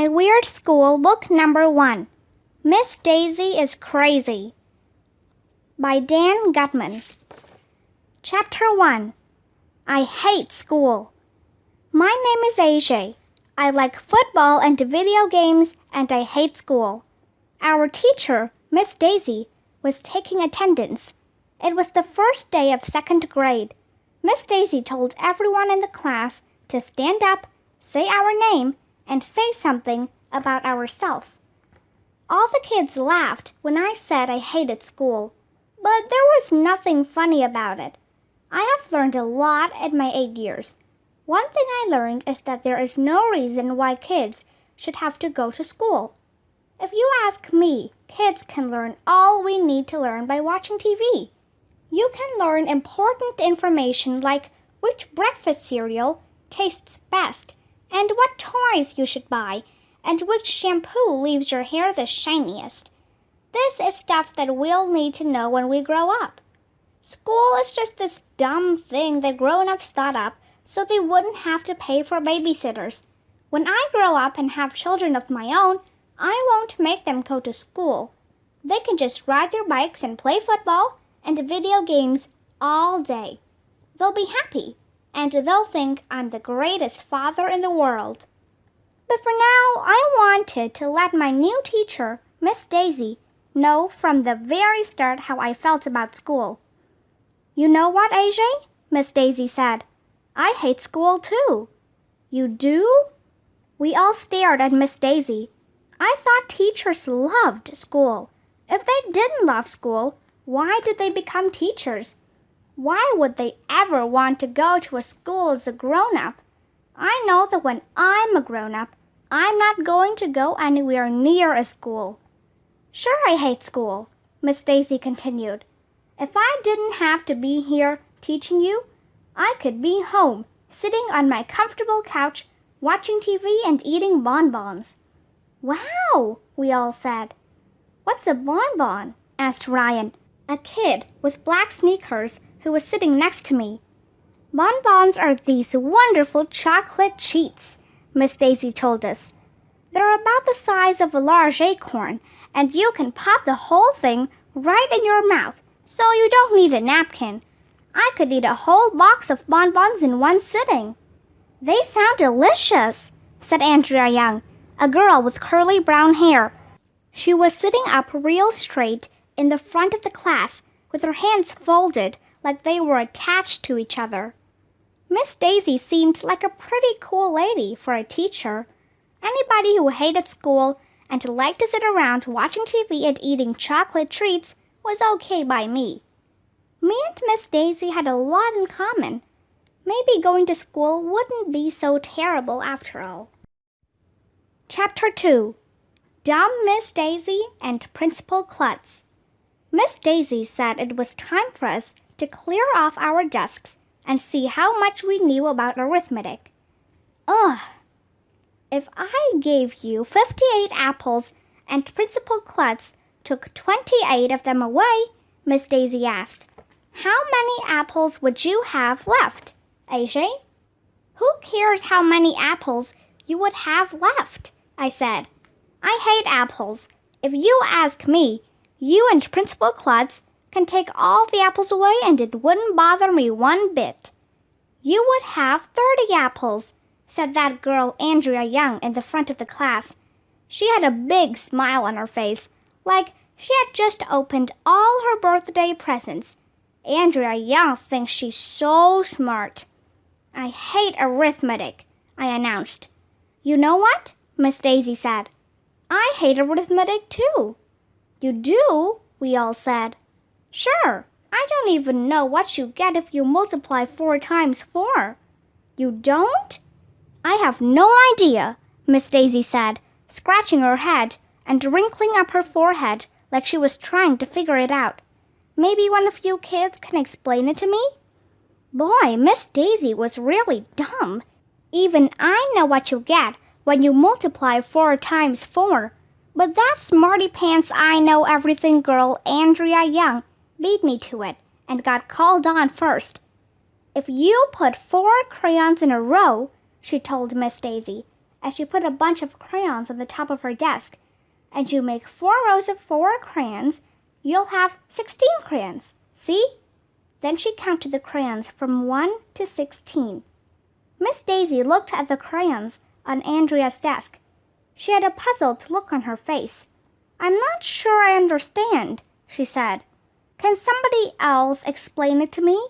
My Weird School Book Number 1, Miss Daisy is Crazy, by Dan Gutman. Chapter 1, I Hate School. My name is AJ. I like football and video games, and I hate school. Our teacher, Miss Daisy, was taking attendance. It was the first day of second grade. Miss Daisy told everyone in the class to stand up, say our name, and say something about ourselves. All the kids laughed when I said I hated school, but there was nothing funny about it. I have learned a lot in my 8 years. One thing I learned is that there is no reason why kids should have to go to school. If you ask me, kids can learn all we need to learn by watching TV. You can learn important information like which breakfast cereal tastes best, and what toys you should buy, and which shampoo leaves your hair the shiniest. This is stuff that we'll need to know when we grow up. School is just this dumb thing that grown-ups thought up so they wouldn't have to pay for babysitters. When I grow up and have children of my own, I won't make them go to school. They can just ride their bikes and play football and video games all day. They'll be happy, and they'll think I'm the greatest father in the world. But for now, I wanted to let my new teacher, Miss Daisy, know from the very start how I felt about school. You know what, AJ? Miss Daisy said. I hate school too. You do? We all stared at Miss Daisy. I thought teachers loved school. If they didn't love school, why did they become teachers? Why would they ever want to go to a school as a grown-up? I know that when I'm a grown-up, I'm not going to go anywhere near a school. Sure, I hate school, Miss Daisy continued. If I didn't have to be here teaching you, I could be home, sitting on my comfortable couch, watching TV and eating bonbons. Wow, we all said. What's a bonbon? Asked Ryan, a kid with black sneakers who was sitting next to me. Bonbons are these wonderful chocolate treats, Miss Daisy told us. They're about the size of a large acorn, and you can pop the whole thing right in your mouth, so you don't need a napkin. I could eat a whole box of bonbons in one sitting. They sound delicious, said Andrea Young, a girl with curly brown hair. She was sitting up real straight in the front of the class with her hands folded like they were attached to each other. Miss Daisy seemed like a pretty cool lady for a teacher. Anybody who hated school and liked to sit around watching TV and eating chocolate treats was okay by me. Me and Miss Daisy had a lot in common. Maybe going to school wouldn't be so terrible after all. Chapter 2, Dumb Miss Daisy and Principal Klutz. Miss Daisy said it was time for us to clear off our desks and see how much we knew about arithmetic. Ugh! If I gave you 58 apples and Principal Klutz took 28 of them away, Miss Daisy asked, how many apples would you have left, AJ? Who cares how many apples you would have left? I said. I hate apples. If you ask me, you and Principal Klutz can take all the apples away and it wouldn't bother me one bit. You would have 30 apples, said that girl Andrea Young in the front of the class. She had a big smile on her face, like she had just opened all her birthday presents. Andrea Young thinks she's so smart. I hate arithmetic, I announced. You know what? Miss Daisy said. I hate arithmetic too. You do? We all said. Sure, I don't even know what you get if you multiply 4 times 4. You don't? I have no idea, Miss Daisy said, scratching her head and wrinkling up her forehead like she was trying to figure it out. Maybe one of you kids can explain it to me? Boy, Miss Daisy was really dumb. Even I know what you get when you multiply 4 times 4. But that smarty pants I know everything girl Andrea Young beat me to it and got called on first. If you put 4 crayons in a row, she told Miss Daisy, as she put a bunch of crayons on the top of her desk. "And you make 4 rows of 4 crayons, you'll have 16 crayons. See?" Then she counted the crayons from 1 to 16. Miss Daisy looked at the crayons on Andrea's desk. She had a puzzled look on her face. "I'm not sure I understand," she said. "Can somebody else explain it to me?"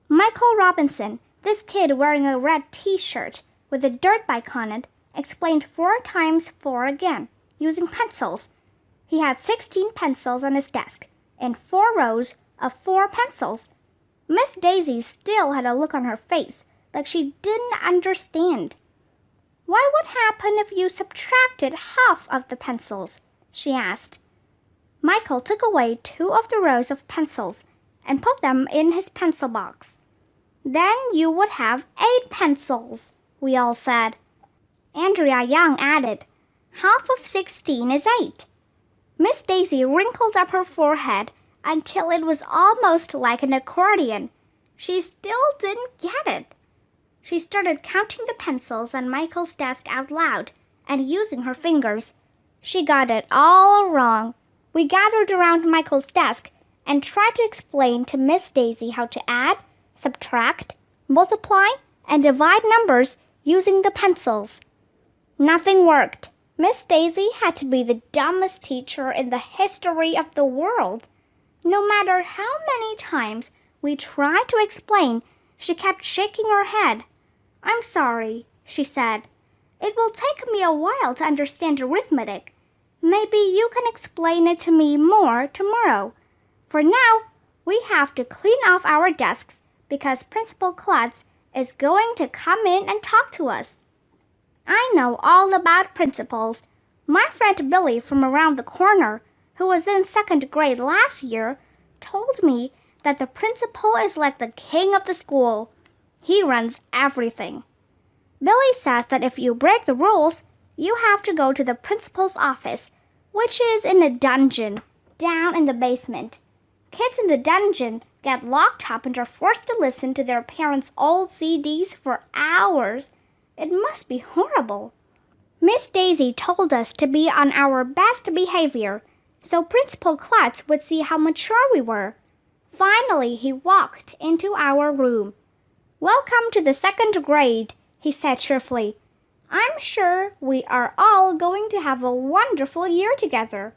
Michael Robinson, this kid wearing a red T-shirt with a dirt bike on it, explained 4 times 4 again, using pencils. He had 16 pencils on his desk, and 4 rows of 4 pencils. Miss Daisy still had a look on her face like she didn't understand. "What would happen if you subtracted half of the pencils?" she asked. Michael took away 2 of the rows of pencils and put them in his pencil box. "Then you would have 8 pencils," we all said. Andrea Young added, "Half of 16 is 8. Miss Daisy wrinkled up her forehead until it was almost like an accordion. She still didn't get it. She started counting the pencils on Michael's desk out loud and using her fingers. She got it all wrong. We gathered around Michael's desk and tried to explain to Miss Daisy how to add, subtract, multiply, and divide numbers using the pencils. Nothing worked. Miss Daisy had to be the dumbest teacher in the history of the world. No matter how many times we tried to explain, she kept shaking her head. "I'm sorry," she said. "It will take me a while to understand arithmetic. Maybe you can explain it to me more tomorrow. For now, we have to clean off our desks because Principal Klutz is going to come in and talk to us." I know all about principals. My friend Billy from around the corner, who was in 2nd grade last year, told me that the principal is like the king of the school. He runs everything. Billy says that if you break the rules, you have to go to the principal's office, which is in a dungeon down in the basement. Kids in the dungeon get locked up and are forced to listen to their parents' old CDs for hours. It must be horrible. Miss Daisy told us to be on our best behavior, so Principal Klutz would see how mature we were. Finally, he walked into our room. "Welcome to the 2nd grade," he said cheerfully. "I'm sure we are all going to have a wonderful year together."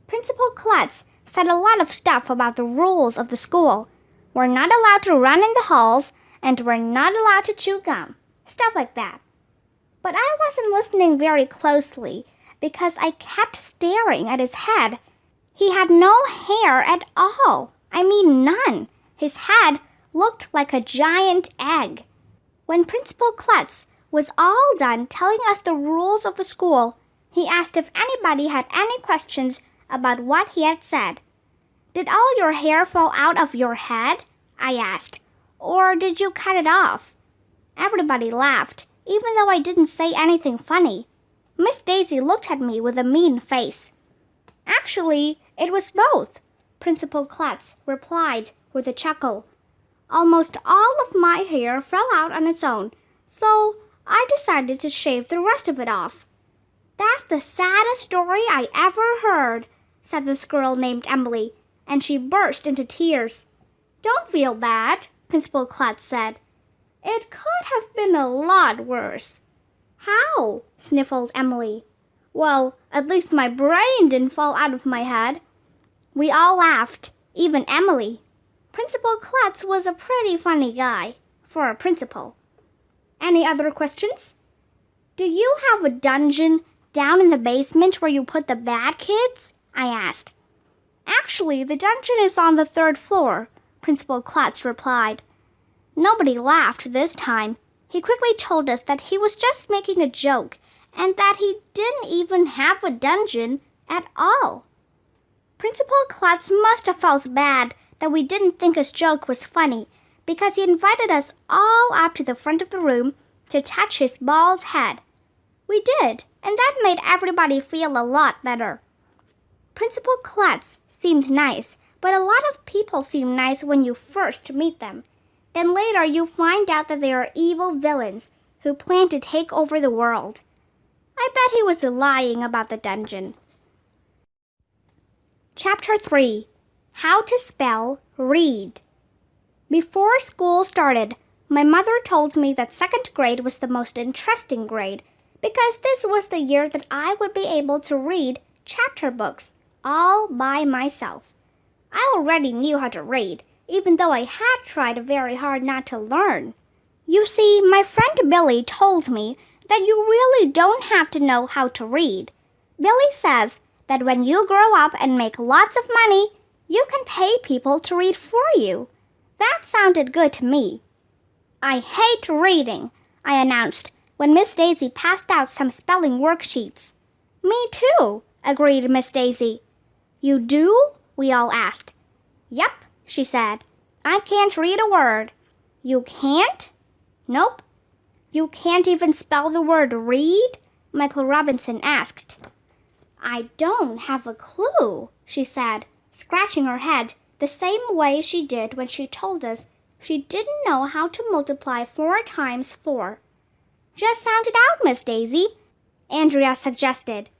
Principal Klutz said a lot of stuff about the rules of the school. We're not allowed to run in the halls, and we're not allowed to chew gum. Stuff like that. But I wasn't listening very closely because I kept staring at his head. He had no hair at all. I mean, none. His head looked like a giant egg. When Principal Klutz was all done telling us the rules of the school, he asked if anybody had any questions about what he had said. "Did all your hair fall out of your head?" I asked. "Or did you cut it off?" Everybody laughed, even though I didn't say anything funny. Miss Daisy looked at me with a mean face. "Actually, it was both," Principal Klutz replied with a chuckle. "Almost all of my hair fell out on its own, so I decided to shave the rest of it off." "That's the saddest story I ever heard," said this girl named Emily, and she burst into tears. "Don't feel bad," Principal Klutz said. "It could have been a lot worse." "How?" sniffled Emily. "Well, at least my brain didn't fall out of my head." We all laughed, even Emily. Principal Klutz was a pretty funny guy, for a principal. Any other questions? "Do you have a dungeon down in the basement where you put the bad kids?" I asked. "Actually, the dungeon is on the 3rd floor," Principal Klutz replied. Nobody laughed this time. He quickly told us that he was just making a joke and that he didn't even have a dungeon at all. Principal Klutz must have felt bad that we didn't think his joke was funny because he invited us all up to the front of the room to touch his bald head. We did, and that made everybody feel a lot better. Principal Klutz seemed nice, but a lot of people seem nice when you first meet them. Then later you find out that they are evil villains who planned to take over the world. I bet he was lying about the dungeon. Chapter 3. How to Spell Read. Before school started, my mother told me that second grade was the most interesting grade because this was the year that I would be able to read chapter books all by myself. I already knew how to read, even though I had tried very hard not to learn. You see, my friend Billy told me that you really don't have to know how to read. Billy says that when you grow up and make lots of money, you can pay people to read for you. That sounded good to me. I hate reading, I announced when Miss Daisy passed out some spelling worksheets. Me too, agreed Miss Daisy. You do? We all asked. Yep, she said. I can't read a word. You can't? Nope. You can't even spell the word read? Michael Robinson asked. I don't have a clue, she said, scratching her head the same way she did when she told us she didn't know how to multiply 4 times 4. Just sound it out, Miss Daisy, Andrea suggested.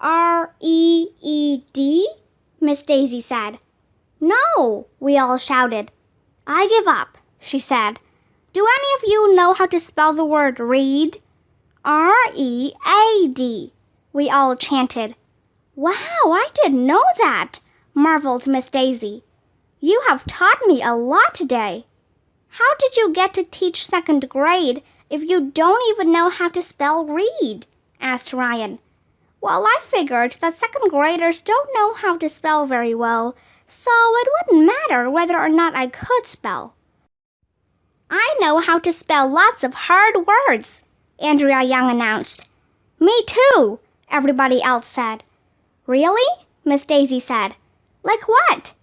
R-E-E-D? Miss Daisy said. No, we all shouted. I give up, she said. Do any of you know how to spell the word read? R-E-A-D, we all chanted. Wow, I didn't know that, marveled Miss Daisy. You have taught me a lot today. How did you get to teach second grade if you don't even know how to spell read? Asked Ryan. Well, I figured that second graders don't know how to spell very well, so it wouldn't matter whether or not I could spell. I know how to spell lots of hard words, Andrea Young announced. Me too, everybody else said. Really? Miss Daisy said. Like what?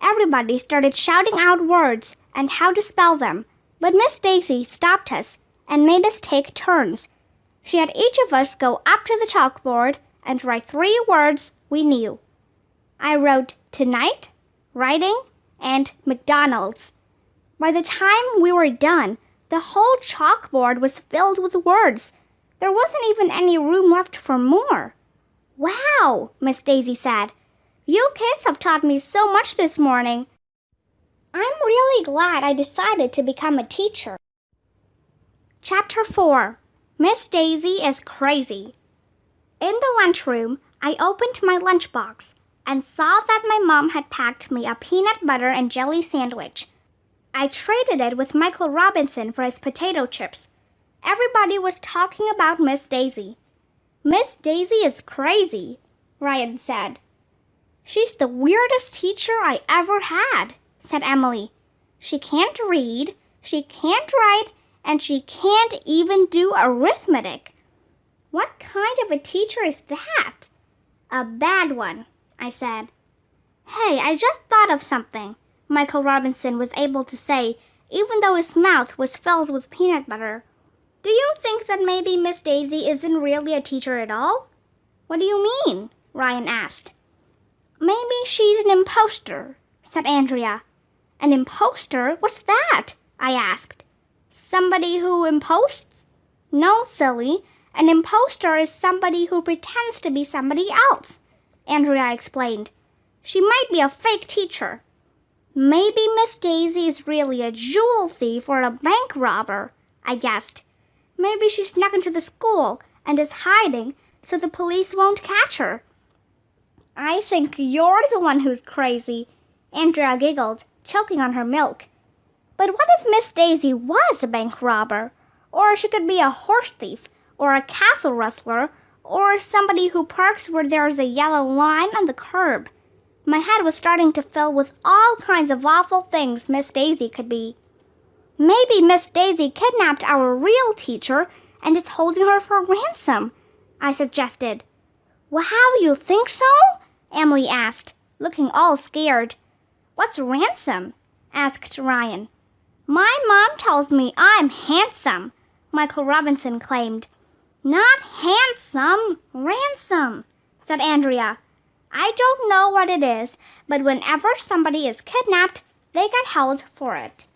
Everybody started shouting out words and how to spell them, but Miss Daisy stopped us and made us take turns. She had each of us go up to the chalkboard and write 3 words we knew. I wrote tonight, writing, and McDonald's. By the time we were done, the whole chalkboard was filled with words. There wasn't even any room left for more. Wow, Miss Daisy said. You kids have taught me so much this morning. I'm really glad I decided to become a teacher. Chapter 4. Miss Daisy is Crazy. In the lunchroom, I opened my lunchbox and saw that my mom had packed me a peanut butter and jelly sandwich. I traded it with Michael Robinson for his potato chips. Everybody was talking about Miss Daisy. Miss Daisy is crazy, Ryan said. She's the weirdest teacher I ever had, said Emily. She can't read, she can't write, and she can't even do arithmetic. What kind of a teacher is that? A bad one, I said. Hey, I just thought of something, Michael Robinson was able to say, even though his mouth was filled with peanut butter. Do you think that maybe Miss Daisy isn't really a teacher at all? What do you mean? Ryan asked. Maybe she's an imposter, said Andrea. An imposter? What's that? I asked. Somebody who imposts? No, silly. An imposter is somebody who pretends to be somebody else, Andrea explained. She might be a fake teacher. Maybe Miss Daisy is really a jewel thief or a bank robber, I guessed. Maybe she snuck into the school and is hiding so the police won't catch her. I think you're the one who's crazy, Andrea giggled, choking on her milk. But what if Miss Daisy was a bank robber? Or she could be a horse thief, or a castle rustler, or somebody who parks where there's a yellow line on the curb. My head was starting to fill with all kinds of awful things Miss Daisy could be. Maybe Miss Daisy kidnapped our real teacher and is holding her for ransom, I suggested. Wow, you think so? Emily asked, looking all scared. What's ransom? Asked Ryan. My mom tells me I'm handsome, Michael Robinson claimed. Not handsome, ransom, said Andrea. I don't know what it is, but whenever somebody is kidnapped, they get held for it.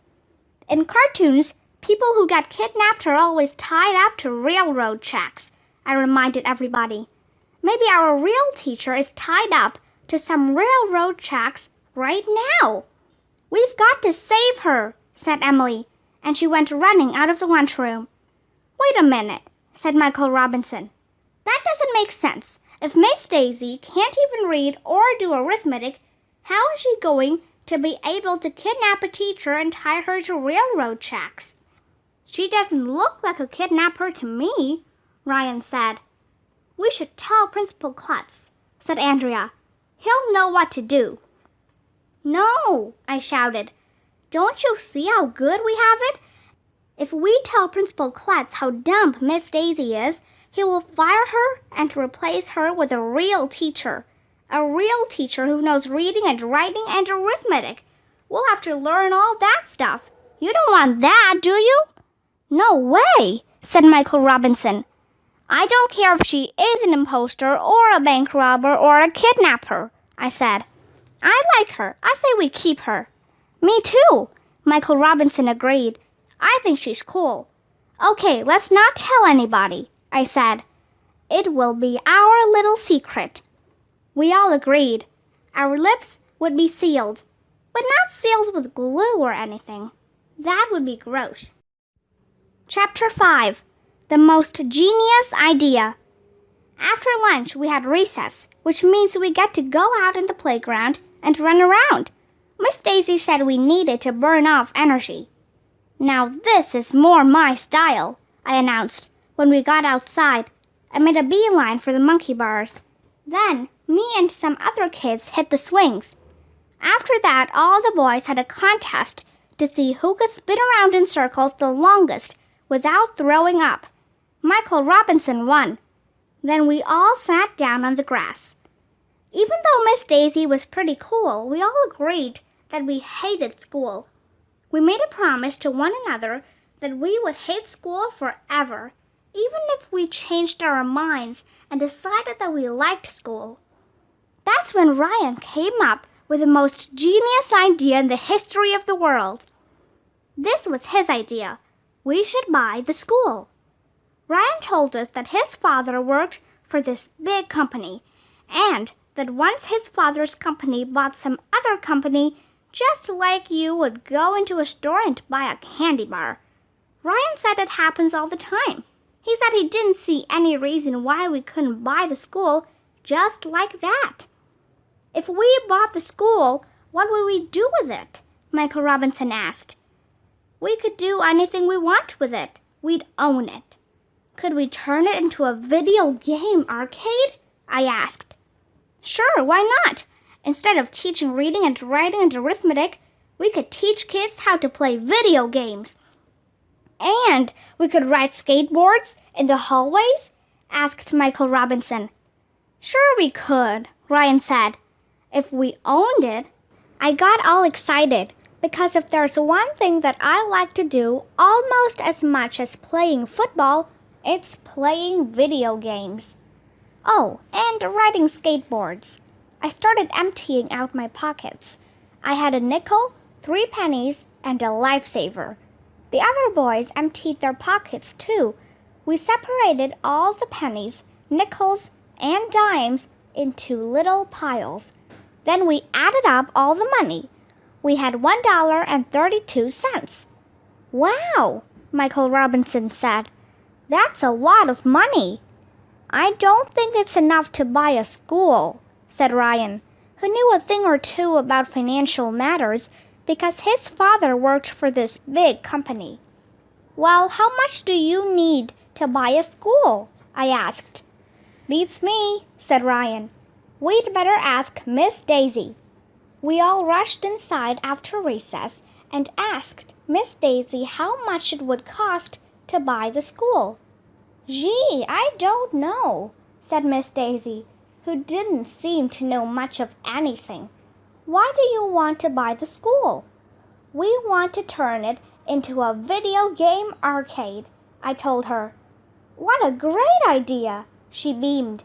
In cartoons, People who get kidnapped are always tied up to railroad tracks, I reminded everybody. Maybe our real teacher is tied up to some railroad tracks right now. We've got to save her, said Emily, and she went running out of the lunchroom. Wait a minute, said Michael Robinson. That doesn't make sense. If Miss Daisy can't even read or do arithmetic, how is she going to be able to kidnap a teacher and tie her to railroad tracks? She doesn't look like a kidnapper to me, Ryan said. We should tell Principal Klutz, said Andrea. He'll know what to do. No, I shouted. Don't you see how good we have it? If we tell Principal Klutz how dumb Miss Daisy is, he will fire her and replace her with a real teacher. A real teacher who knows reading and writing and arithmetic. We'll have to learn all that stuff. You don't want that, do you? No way, said Michael Robinson. I don't care if she is an imposter or a bank robber or a kidnapper, I said. I like her. I say we keep her. Me too, Michael Robinson agreed. I think she's cool. Okay, let's not tell anybody, I said. It will be our little secret. We all agreed. Our lips would be sealed, but not sealed with glue or anything. That would be gross. Chapter 5. The Most Genius Idea. After lunch, we had recess, which means we get to go out in the playground and run around. Miss Daisy said we needed to burn off energy. Now this is more my style, I announced when we got outside. I made a beeline for the monkey bars. Then, me and some other kids hit the swings. After that, all the boys had a contest to see who could spin around in circles the longest without throwing up. Michael Robinson won. Then we all sat down on the grass. Even though Miss Daisy was pretty cool, we all agreed that we hated school. We made a promise to one another that we would hate school forever, even if we changed our minds and decided that we liked school. That's when Ryan came up with the most genius idea in the history of the world. This was his idea. We should buy the school. Ryan told us that his father worked for this big company, and that once his father's company bought some other company, just like you would go into a store and buy a candy bar. Ryan said it happens all the time. He said he didn't see any reason why we couldn't buy the school just like that. If we bought the school, what would we do with it? Michael Robinson asked. We could do anything we want with it. We'd own it. Could we turn it into a video game arcade? I asked. Sure, why not? Instead of teaching reading and writing and arithmetic, we could teach kids how to play video games. And we could ride skateboards in the hallways? Asked Michael Robinson. Sure we could, Ryan said. If we owned it. I got all excited because if there's one thing that I like to do almost as much as playing football, it's playing video games. Oh, and riding skateboards. I started emptying out my pockets. I had a nickel, 3 pennies, and a lifesaver. The other boys emptied their pockets too. We separated all the pennies, nickels, and dimes into little piles. Then we added up all the money. We had $1.32. Wow, Michael Robinson said. That's a lot of money. I don't think it's enough to buy a school, said Ryan, who knew a thing or two about financial matters because his father worked for this big company. Well, how much do you need to buy a school? I asked. Beats me, said Ryan. We'd better ask Miss Daisy. We all rushed inside after recess and asked Miss Daisy how much it would cost to buy the school. Gee, I don't know, said Miss Daisy, who didn't seem to know much of anything. Why do you want to buy the school? We want to turn it into a video game arcade, I told her. What a great idea, she beamed.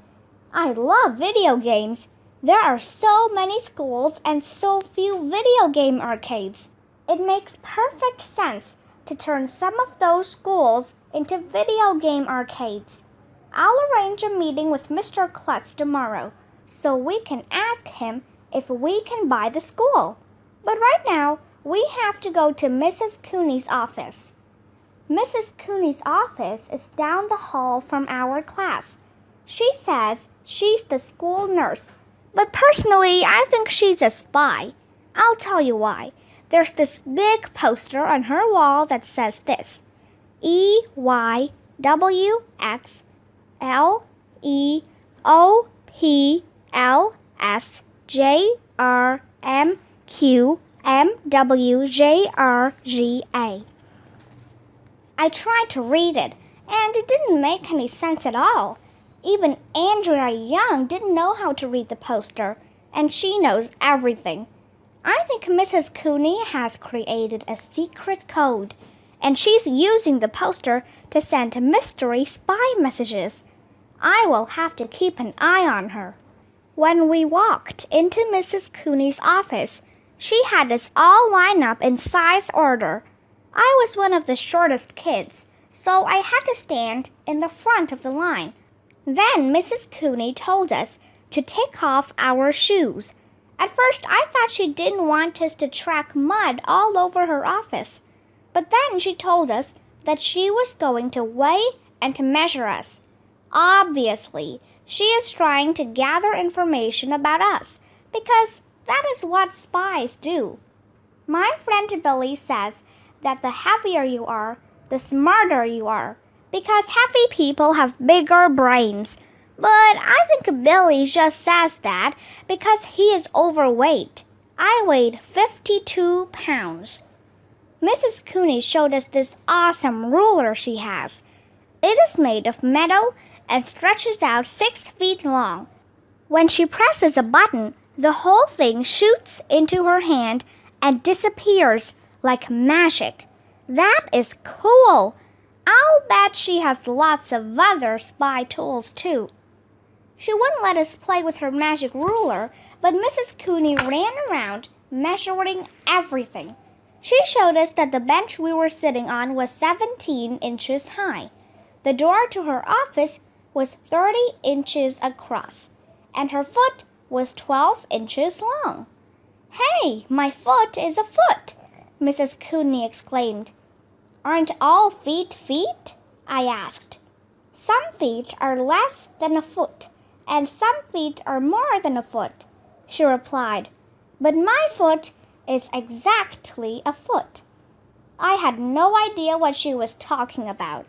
I love video games. There are so many schools and so few video game arcades. It makes perfect sense to turn some of those schools into video game arcades. I'll arrange a meeting with Mr. Klutz tomorrow so we can ask him if we can buy the school. But right now, we have to go to Mrs. Cooney's office. Mrs. Cooney's office is down the hall from our class. She says she's the school nurse, but personally, I think she's a spy. I'll tell you why. There's this big poster on her wall that says this: EYWXLEOPLSJRMQMWJRGA. I tried to read it, and it didn't make any sense at all. Even Andrea Young didn't know how to read the poster, and she knows everything. I think Mrs. Cooney has created a secret code, and she's using the poster to send mystery spy messages. I will have to keep an eye on her. When we walked into Mrs. Cooney's office, she had us all line up in size order. I was one of the shortest kids, so I had to stand in the front of the line. Then Mrs. Cooney told us to take off our shoes. At first, I thought she didn't want us to track mud all over her office. But then she told us that she was going to weigh and to measure us. Obviously, she is trying to gather information about us, because that is what spies do. My friend Billy says that the heavier you are, the smarter you are, because heavy people have bigger brains. But I think Billy just says that because he is overweight. I weighed 52 pounds. Mrs. Cooney showed us this awesome ruler she has. It is made of metal and stretches out 6 feet long. When she presses a button, the whole thing shoots into her hand and disappears like magic. That is cool. I'll bet she has lots of other spy tools too. She wouldn't let us play with her magic ruler, but Mrs. Cooney ran around measuring everything. She showed us that the bench we were sitting on was 17 inches high. The door to her office was 30 inches across, and her foot was 12 inches long. "Hey, my foot is a foot!" Mrs. Cooney exclaimed. "Aren't all feet feet?" I asked. "Some feet are less than a foot, and some feet are more than a foot," she replied. "But my foot is exactly a foot." I had no idea what she was talking about.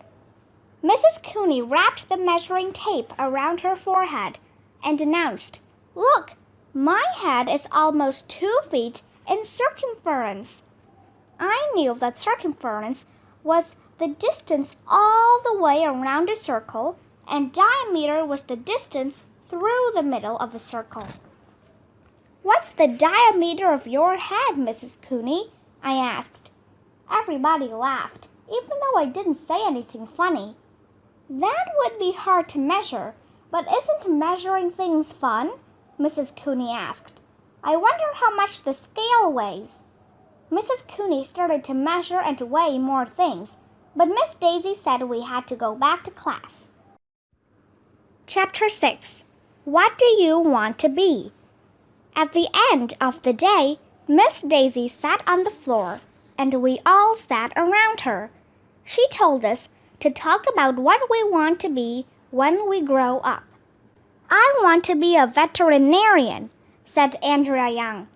Mrs. Cooney wrapped the measuring tape around her forehead and announced, "Look, my head is almost 2 feet in circumference." I knew that circumference was the distance all the way around a circle, and diameter was the distance through the middle of a circle. "What's the diameter of your head, Mrs. Cooney?" I asked. Everybody laughed, even though I didn't say anything funny. "That would be hard to measure, but isn't measuring things fun?" Mrs. Cooney asked. "I wonder how much the scale weighs." Mrs. Cooney started to measure and weigh more things, but Miss Daisy said we had to go back to class. Chapter 6. What do you want to be? At the end of the day, Miss Daisy sat on the floor, and we all sat around her. She told us to talk about what we want to be when we grow up. "I want to be a veterinarian," said Andrea Young.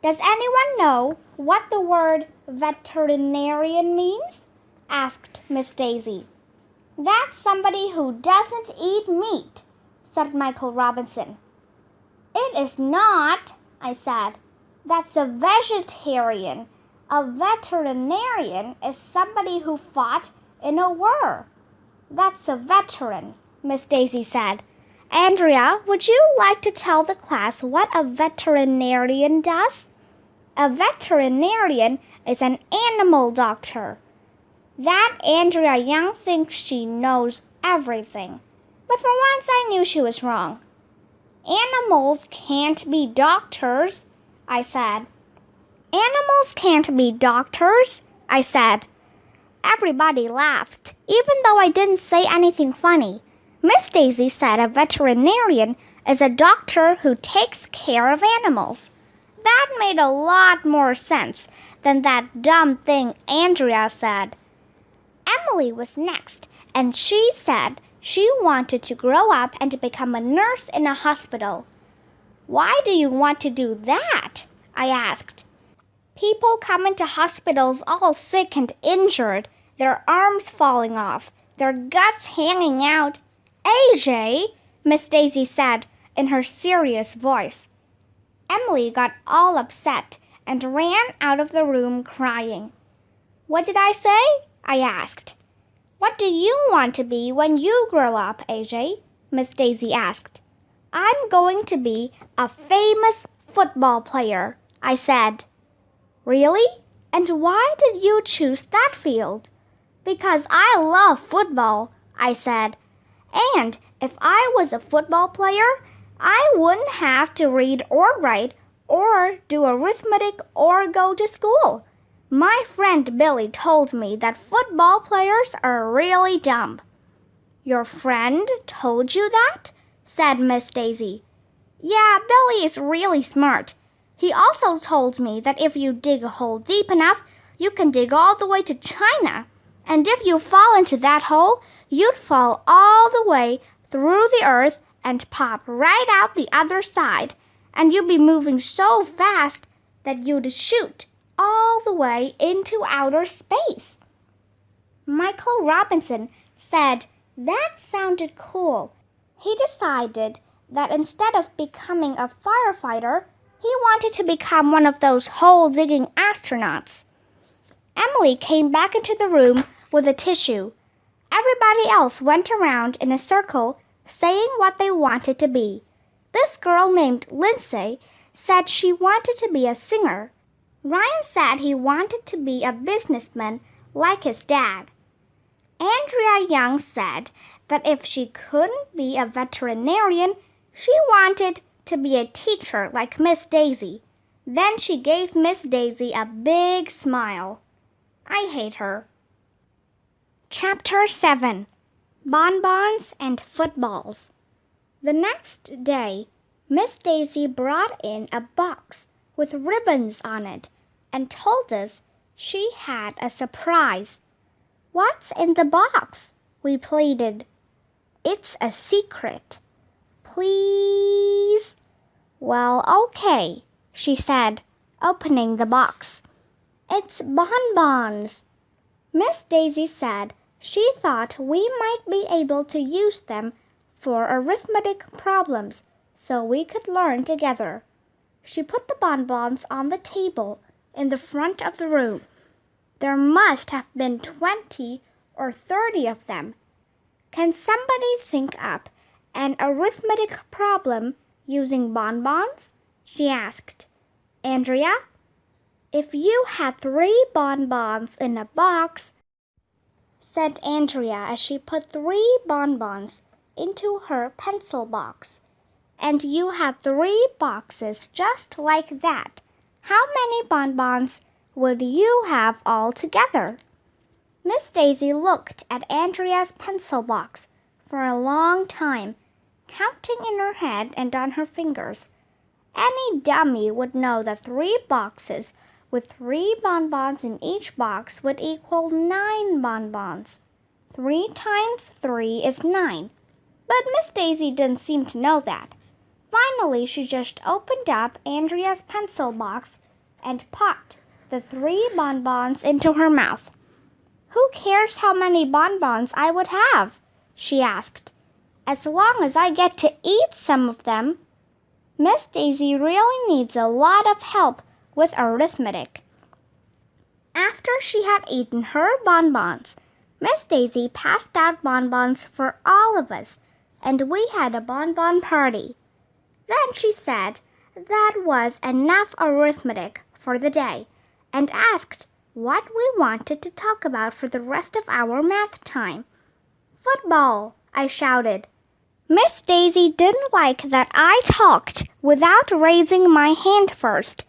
"Does anyone know what the word veterinarian means?" asked Miss Daisy. "That's somebody who doesn't eat meat," said Michael Robinson. "It is not," I said. "That's a vegetarian. A veterinarian is somebody who fought in a war." "That's a veteran," Miss Daisy said. "Andrea, would you like to tell the class what a veterinarian does?" "A veterinarian is an animal doctor." That Andrea Young thinks she knows everything. But for once I knew she was wrong. "Animals can't be doctors," I said. "Animals can't be doctors," I said. Everybody laughed, even though I didn't say anything funny. Miss Daisy said a veterinarian is a doctor who takes care of animals. That made a lot more sense than that dumb thing Andrea said. Emily was next, and she said she wanted to grow up and become a nurse in a hospital. Why do you want to do that? I asked. People come into hospitals all sick and injured, their arms falling off, their guts hanging out. AJ, Miss Daisy said in her serious voice. Emily got all upset and ran out of the room crying. What did I say? I asked. What do you want to be when you grow up, AJ? Miss Daisy asked. I'm going to be a famous football player, I said. Really? And why did you choose that field? Because I love football, I said. And if I was a football player, I wouldn't have to read or write or do arithmetic or go to school. My friend Billy told me that football players are really dumb. Your friend told you that? Said Miss Daisy. Yeah, Billy is really smart. He also told me that if you dig a hole deep enough, you can dig all the way to China. And if you fall into that hole, you'd fall all the way through the earth and pop right out the other side. And you'd be moving so fast that you'd shoot all the way into outer space. Michael Robinson said that sounded cool. He decided that instead of becoming a firefighter, he wanted to become one of those hole-digging astronauts. Emily came back into the room with a tissue. Everybody else went around in a circle saying what they wanted to be. This girl named Lindsay said she wanted to be a singer. Ryan said he wanted to be a businessman like his dad. Andrea Young said that if she couldn't be a veterinarian, she wanted to be a teacher like Miss Daisy. Then she gave Miss Daisy a big smile. I hate her. Chapter 7. Bonbons and Footballs. The next day, Miss Daisy brought in a box with ribbons on it and told us she had a surprise. What's in the box? We pleaded. It's a secret. Please? Well, okay, she said, opening the box. It's bonbons. Miss Daisy said she thought we might be able to use them for arithmetic problems so we could learn together. She put the bonbons on the table in the front of the room. There must have been 20 or 30 of them. Can somebody think up an arithmetic problem using bonbons? She asked. Andrea? If you had 3 bonbons in a box, said Andrea as she put 3 bonbons into her pencil box, and you had 3 boxes just like that, how many bonbons would you have altogether? Miss Daisy looked at Andrea's pencil box for a long time, counting in her head and on her fingers. Any dummy would know that 3 boxes with 3 bonbons in each box would equal 9 bonbons. 3 times 3 is 9. But Miss Daisy didn't seem to know that. Finally, she just opened up Andrea's pencil box and popped the 3 bonbons into her mouth. Who cares how many bonbons I would have? She asked. As long as I get to eat some of them. Miss Daisy really needs a lot of help with arithmetic. After she had eaten her bonbons, Miss Daisy passed out bonbons for all of us, and we had a bonbon party. Then she said that was enough arithmetic for the day, and asked what we wanted to talk about for the rest of our math time. Football, I shouted. Miss Daisy didn't like that I talked without raising my hand first.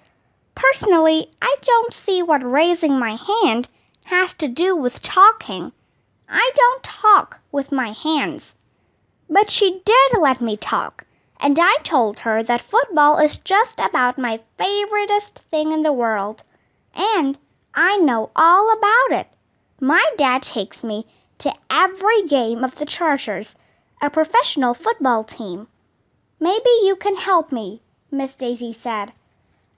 Personally, I don't see what raising my hand has to do with talking. I don't talk with my hands. But she did let me talk, and I told her that football is just about my favoriteest thing in the world, and I know all about it. My dad takes me to every game of the Chargers, a professional football team. Maybe you can help me, Miss Daisy said.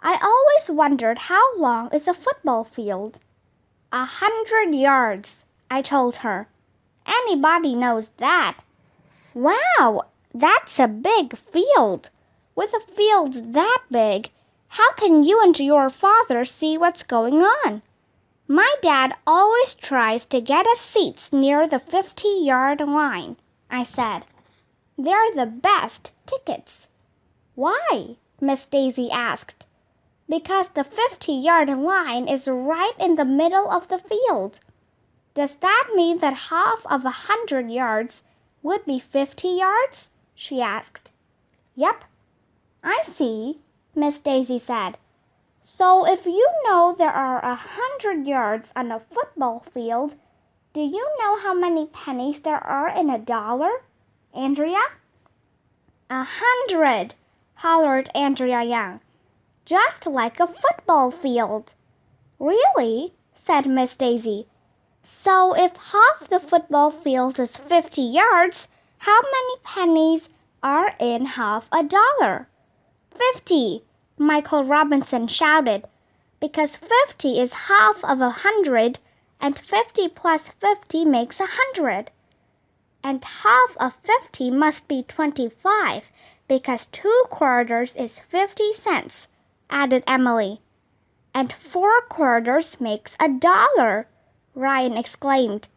I always wondered how long is a football field. 100 yards, I told her. Anybody knows that. Wow, that's a big field. With a field that big, how can you and your father see what's going on? My dad always tries to get us seats near the 50-yard line, I said. They're the best tickets. Why? Miss Daisy asked. Because the 50-yard line is right in the middle of the field. Does that mean that half of 100 yards would be 50 yards? She asked. Yep. I see, Miss Daisy said. So if you know there are 100 yards on a football field, do you know how many pennies there are in $1, Andrea? 100, hollered Andrea Young. Just like a football field. Really? Said Miss Daisy. So if half the football field is 50 yards, how many pennies are in half $1? 50, Michael Robinson shouted, because 50 is half of 100, and 50 plus 50 makes 100. And half of 50 must be 25, because 2 quarters is 50 cents, added Emily. And 4 quarters makes $1, Ryan exclaimed.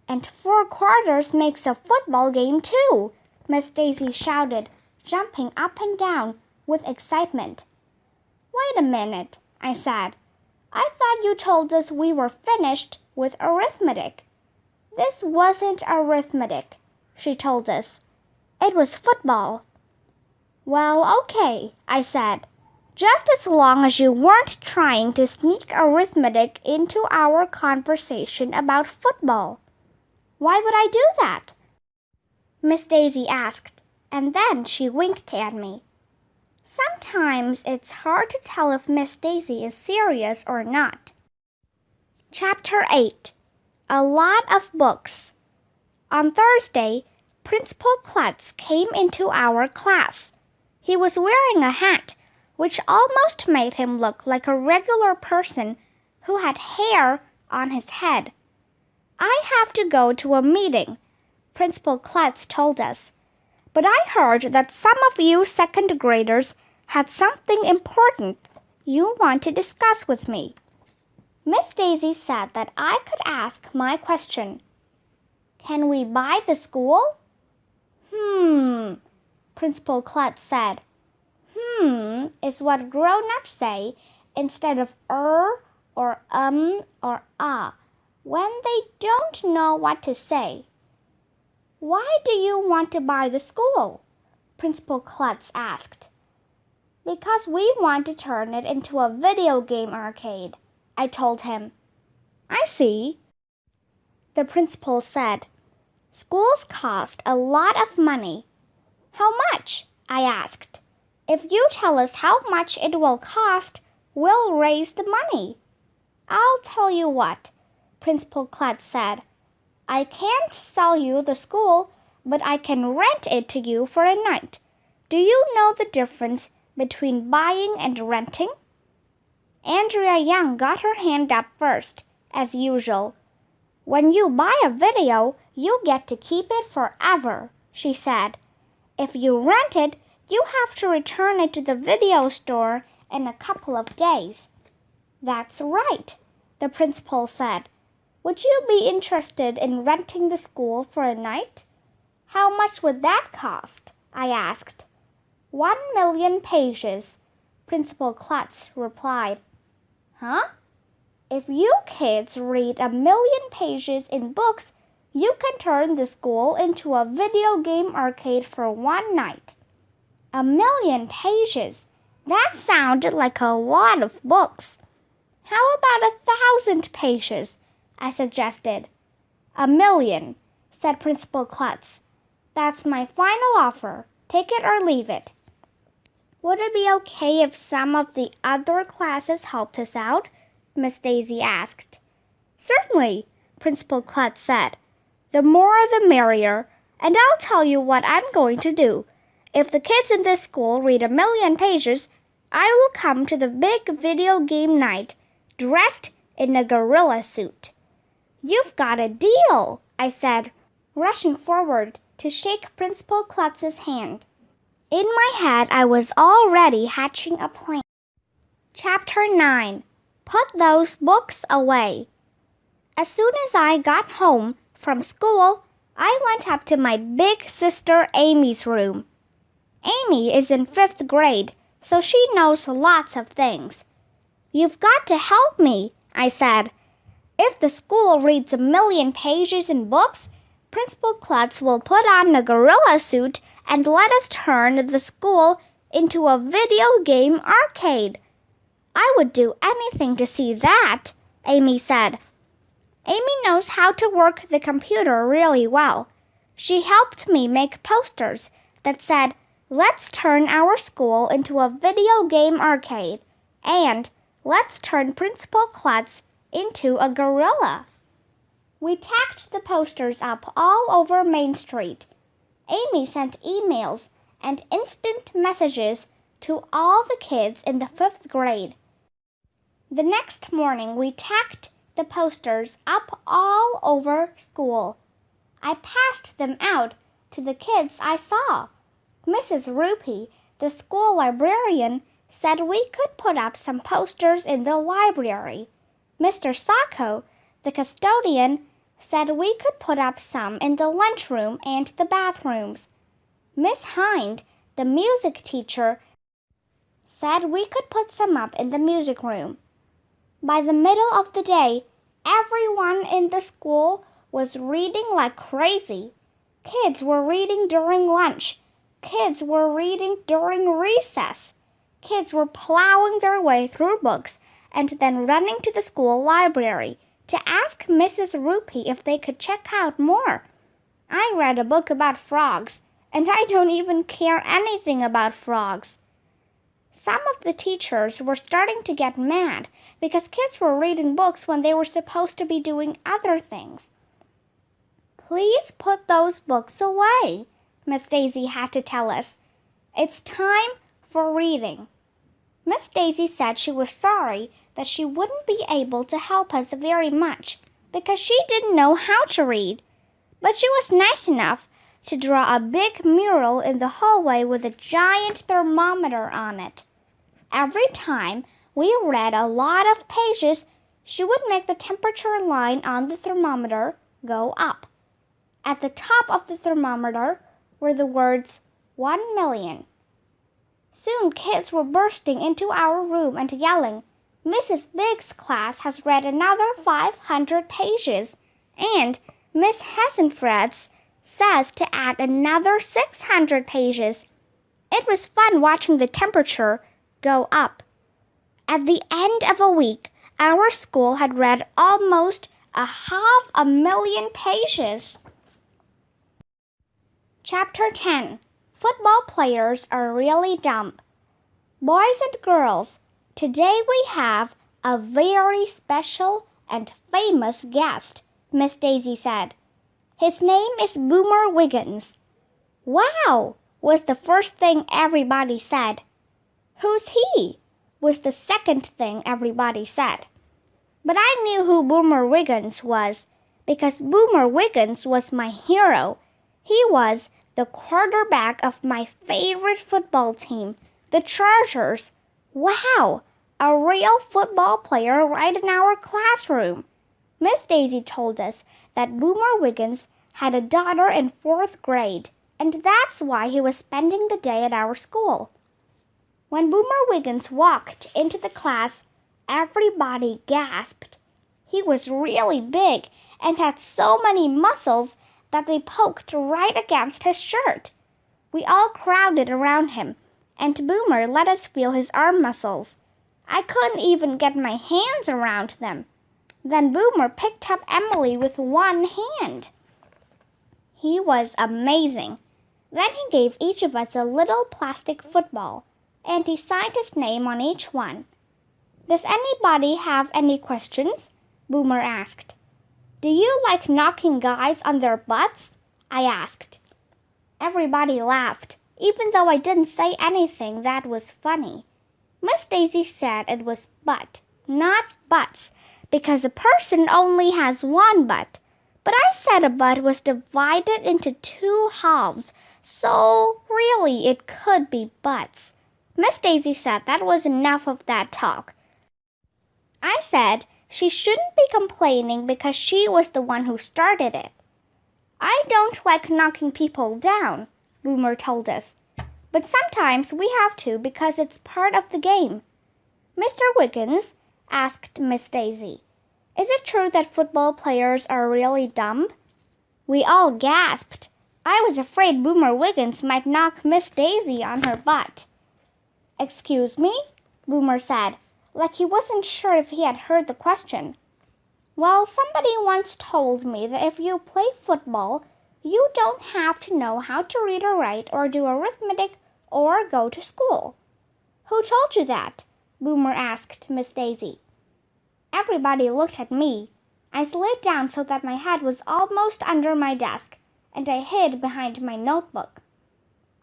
And 4 quarters makes a football game too, Miss Daisy shouted, jumping up and down with excitement. Wait a minute, I said. I thought you told us we were finished with arithmetic. This wasn't arithmetic, she told us. It was football. Well, okay, I said. Just as long as you weren't trying to sneak arithmetic into our conversation about football. Why would I do that? Miss Daisy asked, and then she winked at me. Sometimes it's hard to tell if Miss Daisy is serious or not. Chapter 8. A lot of books. On Thursday, Principal Klutz came into our class. He was wearing a hat, which almost made him look like a regular person who had hair on his head. I have to go to a meeting, Principal Klutz told us. But I heard that some of you second graders had something important you want to discuss with me. Miss Daisy said that I could ask my question. Can we buy the school? Principal Klutz said. Is what grown-ups say instead of or when they don't know what to say. Why do you want to buy the school? Principal Klutz asked. Because we want to turn it into a video game arcade, I told him. I see, the principal said. Schools cost a lot of money. How much? I asked. If you tell us how much it will cost, we'll raise the money. I'll tell you what, Principal Klutz said. I can't sell you the school, but I can rent it to you for a night. Do you know the difference between buying and renting? Andrea Young got her hand up first, as usual. When you buy a video, you get to keep it forever, she said. If you rent it, you have to return it to the video store in a couple of days. That's right, the principal said. Would you be interested in renting the school for a night? How much would that cost? I asked. 1,000,000 pages, Principal Klutz replied. Huh? If you kids read 1,000,000 pages in books, you can turn the school into a video game arcade for one night. 1,000,000 pages? That sounded like a lot of books. How about 1,000 pages? I suggested. "1,000,000, said Principal Klutz. "That's my final offer. Take it or leave it." "Would it be okay if some of the other classes helped us out?" Miss Daisy asked. "Certainly," Principal Klutz said. "The more the merrier, and I'll tell you what I'm going to do. If the kids in this school read 1,000,000 pages, I will come to the big video game night dressed in a gorilla suit." "You've got a deal," I said, rushing forward to shake Principal Klutz's hand. In my head, I was already hatching a plan. Chapter 9. Put those books away. As soon as I got home from school, I went up to my big sister Amy's room. Amy is in 5th grade, so she knows lots of things. "You've got to help me," I said. "If the school reads 1,000,000 pages in books, Principal Klutz will put on a gorilla suit and let us turn the school into a video game arcade." "I would do anything to see that," Amy said. Amy knows how to work the computer really well. She helped me make posters that said, "Let's turn our school into a video game arcade," and "Let's turn Principal Klutz into a gorilla." We tacked the posters up all over Main Street. Amy sent emails and instant messages to all the kids in the 5th grade. The next morning, we tacked the posters up all over school. I passed them out to the kids I saw. Mrs. Rupee, the school librarian, said we could put up some posters in the library. Mr. Sacco, the custodian, said we could put up some in the lunchroom and the bathrooms. Miss Hind, the music teacher, said we could put some up in the music room. By the middle of the day, everyone in the school was reading like crazy. Kids were reading during lunch. Kids were reading during recess. Kids were plowing their way through books and then running to the school library to ask Mrs. Rupee if they could check out more. I read a book about frogs, and I don't even care anything about frogs. Some of the teachers were starting to get mad because kids were reading books when they were supposed to be doing other things. "Please put those books away," Miss Daisy had to tell us. "It's time for reading." Miss Daisy said she was sorry that she wouldn't be able to help us very much because she didn't know how to read. But she was nice enough to draw a big mural in the hallway with a giant thermometer on it. Every time we read a lot of pages, she would make the temperature line on the thermometer go up. At the top of the thermometer were the words 1,000,000. Soon kids were bursting into our room and yelling, "Mrs. Biggs' class has read another 500 pages, and Miss Hassenfred's says to add another 600 pages. It was fun watching the temperature go up. At the end of a week, our school had read almost 500,000 pages. Chapter 10. Football players are really dumb. Boys and girls, today we have a very special and famous guest, Miss Daisy said. His name is Boomer Wiggins. Wow, was the first thing everybody said. Who's he? Was the second thing everybody said. But I knew who Boomer Wiggins was, because Boomer Wiggins was my hero. He was the quarterback of my favorite football team, the Chargers. Wow, a real football player right in our classroom. Miss Daisy told us that Boomer Wiggins had a daughter in 4th grade, and that's why he was spending the day at our school. When Boomer Wiggins walked into the class, everybody gasped. He was really big and had so many muscles that they poked right against his shirt. We all crowded around him, and Boomer let us feel his arm muscles. I couldn't even get my hands around them. Then Boomer picked up Emily with one hand. He was amazing. Then he gave each of us a little plastic football, and he signed his name on each one. "Does anybody have any questions?" Boomer asked. "Do you like knocking guys on their butts?" I asked. Everybody laughed, even though I didn't say anything that was funny. Miss Daisy said it was butt, not butts, because a person only has one butt. But I said a butt was divided into two halves, so really it could be butts. Miss Daisy said that was enough of that talk. I said she shouldn't be complaining because she was the one who started it. "I don't like knocking people down," Boomer told us. "But sometimes we have to because it's part of the game." "Mr. Wiggins," asked Miss Daisy, "is it true that football players are really dumb?" We all gasped. I was afraid Boomer Wiggins might knock Miss Daisy on her butt. "Excuse me?" Boomer said, like he wasn't sure if he had heard the question. "Well, somebody once told me that if you play football, you don't have to know how to read or write or do arithmetic or go to school." "Who told you that?" Boomer asked Miss Daisy. Everybody looked at me. I slid down so that my head was almost under my desk, and I hid behind my notebook.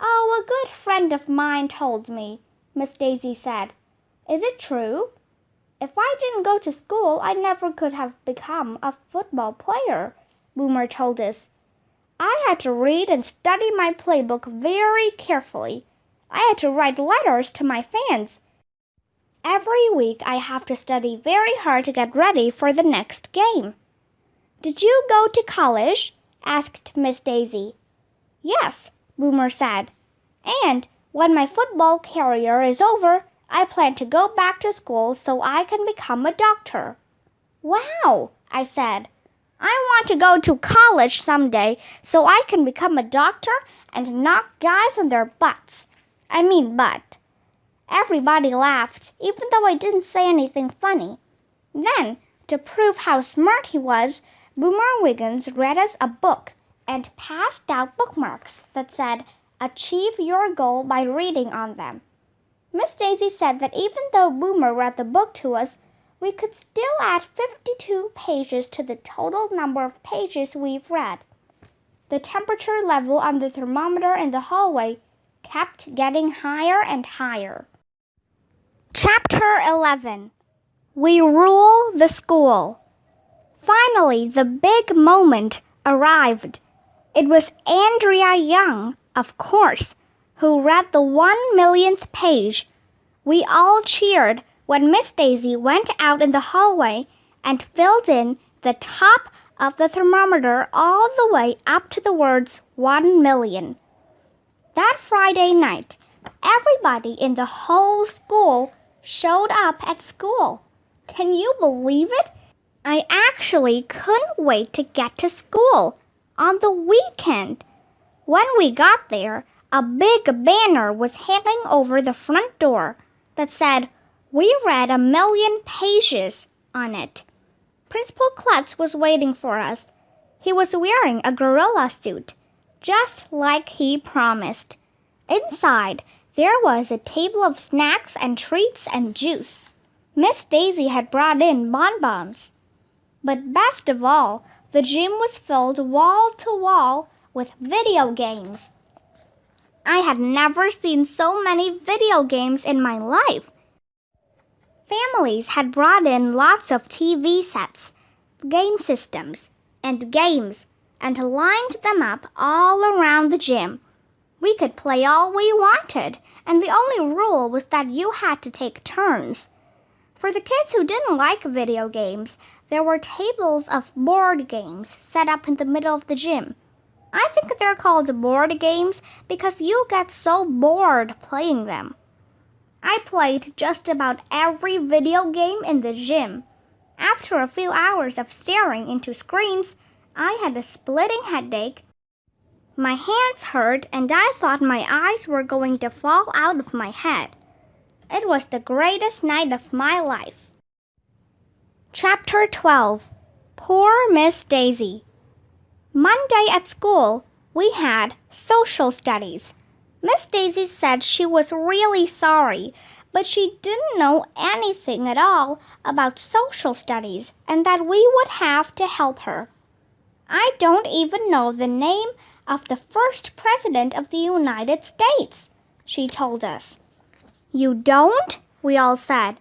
"Oh, a good friend of mine told me," Miss Daisy said. "Is it true?" "If I didn't go to school, I never could have become a football player," Boomer told us. "I had to read and study my playbook very carefully. I had to write letters to my fans. Every week I have to study very hard to get ready for the next game." "Did you go to college?" asked Miss Daisy. "Yes," Boomer said. "And when my football career is over, I plan to go back to school so I can become a doctor." "Wow," I said. "I want to go to college someday so I can become a doctor and knock guys on their butts. I mean butt." Everybody laughed, even though I didn't say anything funny. Then, to prove how smart he was, Boomer Wiggins read us a book and passed out bookmarks that said, "Achieve your goal by reading on them." Miss Daisy said that even though Boomer read the book to us, we could still add 52 pages to the total number of pages we've read. The temperature level on the thermometer in the hallway kept getting higher and higher. Chapter 11. We Rule the School. Finally, the big moment arrived. It was Andrea Young, of course, who read the 1,000,000th page. We all cheered when Miss Daisy went out in the hallway and filled in the top of the thermometer all the way up to the words 1,000,000. That Friday night, everybody in the whole school showed up at school. Can you believe it? I actually couldn't wait to get to school on the weekend. When we got there, a big banner was hanging over the front door that said, "We read 1,000,000 pages" on it. Principal Klutz was waiting for us. He was wearing a gorilla suit, just like he promised. Inside, there was a table of snacks and treats and juice. Miss Daisy had brought in Bonbons. But best of all, the gym was filled wall to wall with video games. I had never seen so many video games in my life. Families had brought in lots of TV sets, game systems, and games, and lined them up all around the gym. We could play all we wanted, and the only rule was that you had to take turns. For the kids who didn't like video games, there were tables of board games set up in the middle of the gym. I think they're called board games because you get so bored playing them. I played just about every video game in the gym. After a few hours of staring into screens, I had a splitting headache. My hands hurt, and I thought my eyes were going to fall out of my head. It was the greatest night of my life. Chapter 12. Poor Miss Daisy. Monday at school, we had social studies. Miss Daisy said she was really sorry, but she didn't know anything at all about social studies and that we would have to help her. I don't even know the name of the first president of the United States, she told us. You don't? We all said.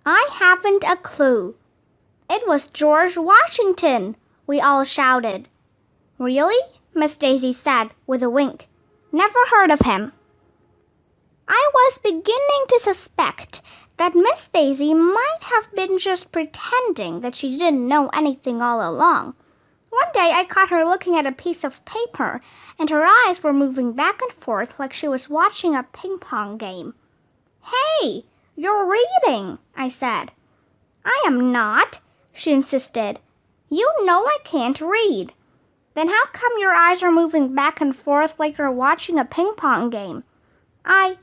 I haven't a clue. It was George Washington, we all shouted. Really? Miss Daisy said with a wink. Never heard of him. I was beginning to suspect that Miss Daisy might have been just pretending that she didn't know anything all along. One day I caught her looking at a piece of paper, and her eyes were moving back and forth like she was watching a ping-pong game. Hey, you're reading, I said. I am not, she insisted. You know I can't read. Then how come your eyes are moving back and forth like you're watching a ping-pong game? I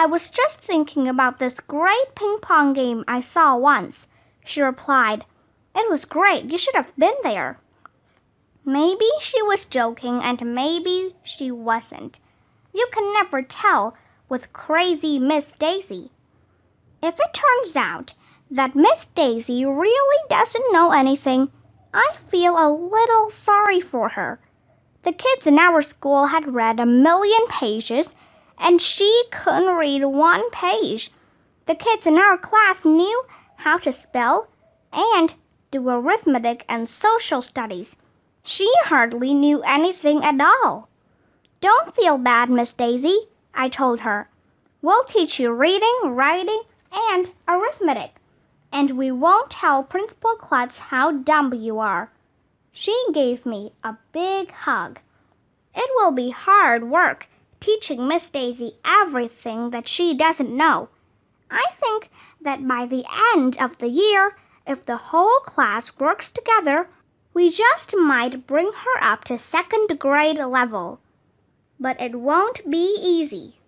was just thinking about this great ping-pong game I saw once, she replied. It was great. You should have been there. Maybe she was joking and maybe she wasn't. You can never tell with crazy Miss Daisy. If it turns out that Miss Daisy really doesn't know anything, I feel a little sorry for her. The kids in our school had read 1,000,000 pages, and she couldn't read one page. The kids in our class knew how to spell and do arithmetic and social studies. She hardly knew anything at all. Don't feel bad, Miss Daisy, I told her. We'll teach you reading, writing, and arithmetic, and we won't tell Principal Klutz how dumb you are. She gave me a big hug. It will be hard work teaching Miss Daisy everything that she doesn't know. I think that by the end of the year, if the whole class works together, we just might bring her up to second grade level. But it won't be easy.